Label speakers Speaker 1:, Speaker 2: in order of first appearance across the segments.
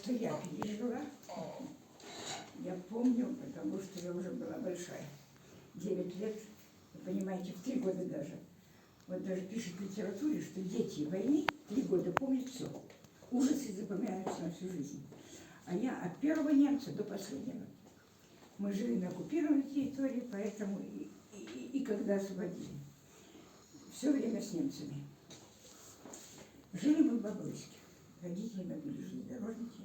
Speaker 1: что я пережила, я помню, потому что я уже была большая. 9 лет, вы понимаете, в 3 года даже. Вот даже пишет в литературе, что дети войны 3 года помнят все. Ужасы запоминаются на всю жизнь. А я от первого немца до последнего. Мы жили на оккупированной территории, поэтому и когда освободили. Все время с немцами. Жили мы в Бобруйске. Родители мы были железнодорожники.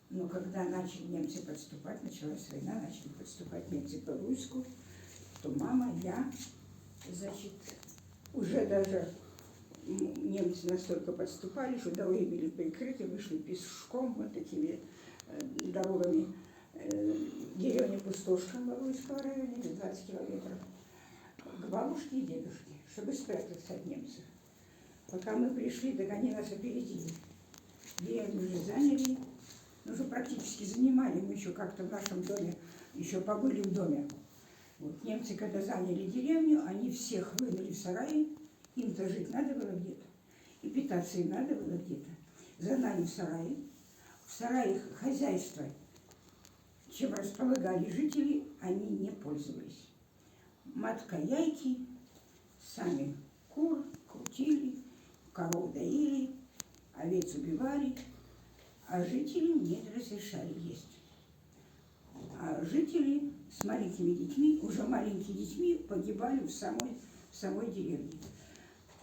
Speaker 1: Но когда начали немцы подступать, началась война, начали подступать немцы к Бобруйску, то мама, я, значит, уже даже немцы настолько подступали, что дороги были прикрыты, вышли пешком вот такими дорогами. Деревня Пустошка Бобруйского района, 20 километров, к бабушке и дедушке, чтобы спрятаться от немцев. Пока мы пришли, так они нас опередили. Деревню уже заняли, ну, уже практически занимали, мы еще как-то в нашем доме, еще побыли в доме. Вот, немцы, когда заняли деревню, они всех выгнали в сараи, им-то жить надо было где-то, и питаться им надо было где-то. Загнали в сараях хозяйство, чем располагали жители, они не пользовались. Матка яйки, сами кур крутили, коров доили, овец убивали, а жителям не разрешали есть. А жители с маленькими детьми, уже маленькими детьми, погибали в самой деревне.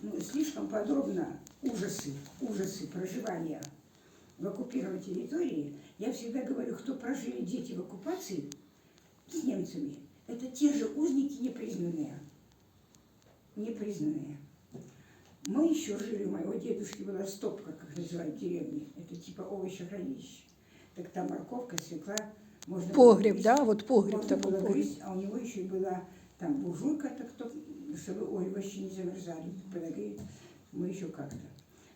Speaker 1: Ну, слишком подробно ужасы проживания в оккупированной территории. Я всегда говорю, кто прожили дети в оккупации с немцами, это те же узники непризнанные. Непризнанные. Мы еще жили, у моего дедушки была стопка, как называют деревни. Это типа овощехранилище. Так там морковка, свекла. Можно
Speaker 2: погреб,
Speaker 1: грызть,
Speaker 2: да? Вот погреб
Speaker 1: можно
Speaker 2: такой
Speaker 1: было
Speaker 2: погреб.
Speaker 1: грызть, а у него еще и была там буржуйка, так кто, чтобы овощи не замерзали, подогреть. Мы еще как-то.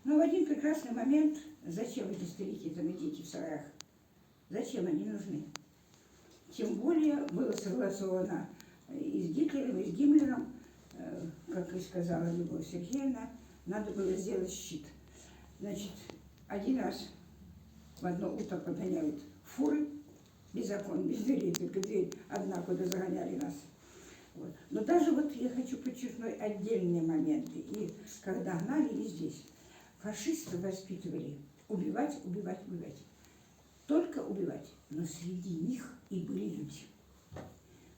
Speaker 1: Но в один прекрасный момент, зачем эти старики там и дети в сараях? Зачем они нужны? Тем более было согласовано и с Гитлером, и с Гиммлером, как и сказала Любовь Сергеевна, надо было сделать щит. Значит, один раз в одно утро подгоняют фуры, без окон, без дверей, только дверь одна, куда загоняли нас. Вот. Но даже вот я хочу подчеркнуть отдельные моменты. И когда гнали, и здесь. Фашисты воспитывали убивать, убивать, убивать. Только убивать. Но среди них и были люди.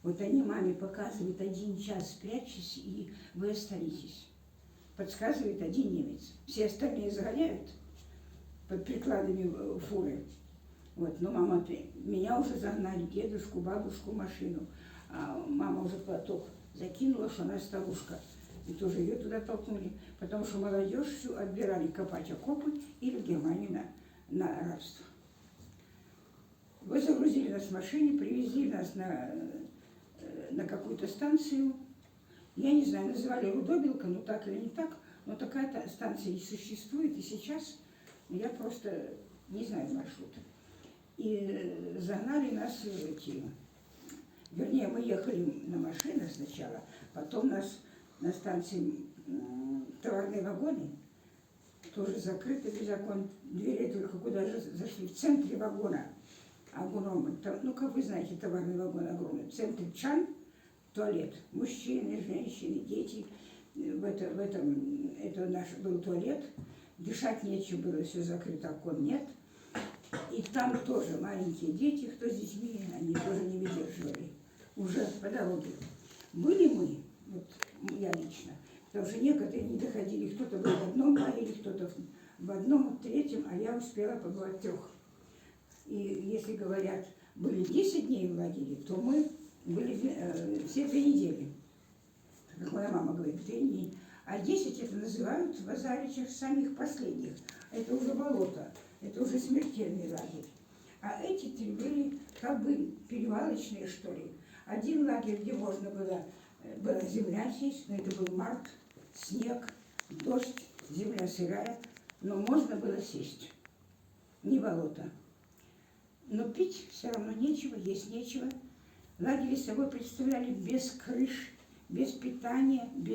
Speaker 1: Вот они маме показывают 1 час, спрячьтесь, и вы останетесь. Подсказывает один немец. Все остальные загоняют под прикладами фуры. Вот, но мама, меня уже загнали, дедушку, бабушку, машину. А мама уже платок закинула, что она старушка. И тоже ее туда толкнули, потому что молодежь всю отбирали копать окопы или в Германию на рабство. Вы загрузили нас в машине, привезли нас на какую-то станцию. Я не знаю, называли Рудобилка, ну так или не так, но такая-то станция и существует, и сейчас я просто не знаю маршрут. И загнали нас вернее, мы ехали на машинах сначала, потом нас на станции товарные вагоны, тоже закрыты без окон, двери только куда же зашли, в центре вагона, огромный, ну, как вы знаете, товарный вагон огромный, в центре чан, туалет, мужчины, женщины, дети, это наш был туалет, дышать нечем было, все закрыто, окон нет. И там тоже маленькие дети, кто с детьми, они тоже не выдерживали. Уже по дороге. Были мы, вот я лично, потому что некоторые не доходили, кто-то был в одном лагере, кто-то в одном, в третьем, а я успела побывать в 3. И если говорят, были 10 дней в лагере, то мы были все 2 недели. Как моя мама говорит, 2 дни. А 10 это называют в Азаричах самих последних. Это уже болото. Это уже смертельный лагерь. А эти 3 были как бы перевалочные, что ли. Один лагерь, где можно было, была земля сесть, но это был март, снег, дождь, земля сырая, но можно было сесть. Не болото. Но пить все равно нечего, есть нечего. Лагерь собой представляли без крыш, без питания, без